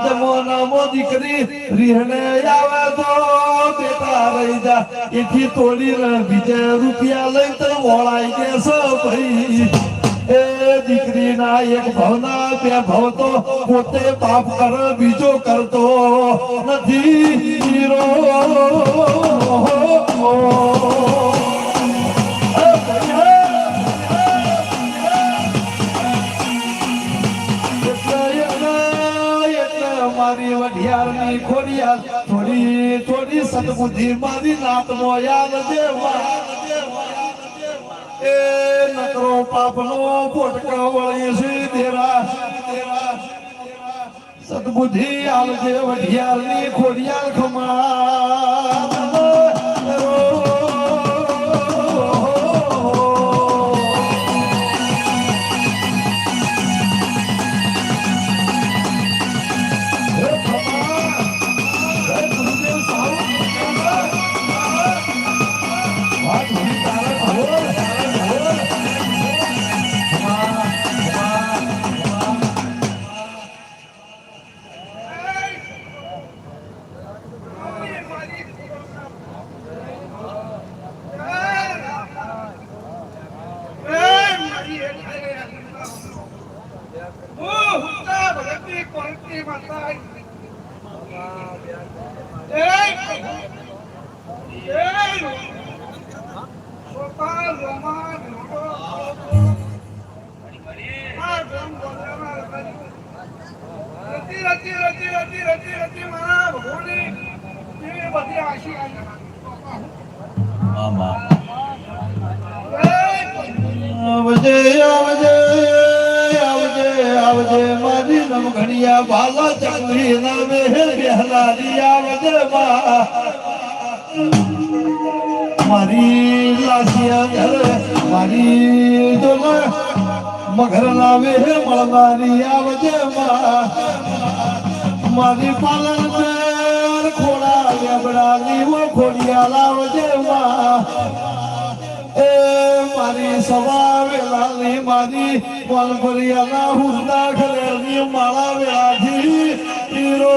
જમોનામાં દીકરી રીહણે આવે તો બેટા રહી જા એથી તોડી બીજા રૂપિયા લઈ તો વળાઈ દેશો ભાઈ એ દીકરીના એક ભવના બે ભવ તો પોતે પાપ કર બીજો કરતો નથી હીરો મારી વઢિયારની ખોડિયાર થોડી થોડી સદબુદ્ધિ મારી નાતનો યાદ દેવા એ નકરો પાપનો પોટકો વળી શ્રી દેરા સદબુદ્ધિ આવજે વઢિયારની ખોડિયાર ખમા બાલા ચકરી ના મેહર બેહલારી આવજે મારી લાસિયા ઘરે મારી દોલા મગર ના મેહર મળનારી આવજે મારી પાલન પર ખોડા લેબડાની વો ખોડિયા લાવજે એ મારી સવા વેલાની મારી વાલપરિયાના હુંડા ઘરેની માળા વેળાથી હીરો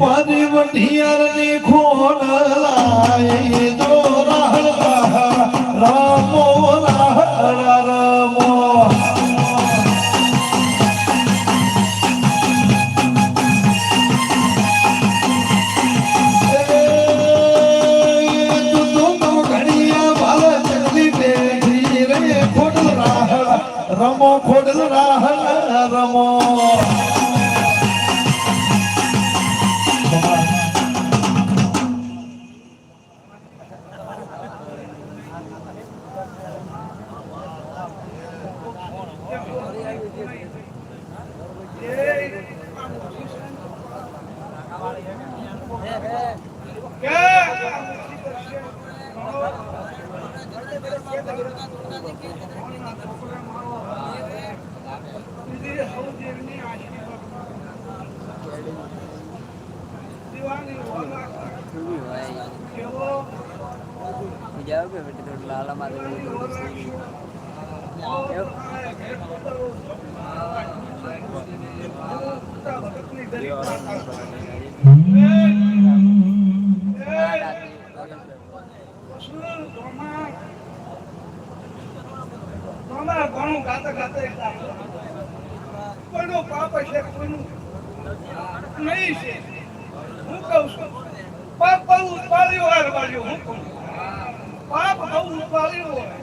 મારી વઢિયારની ખોડ લાઈ જો રામો રામો રમો ખોડલ રાહ રમો jawab ya betul lalam ada પાપ બહુ ઉપાડ્યો પાપ બહુ ઉપાડ્યો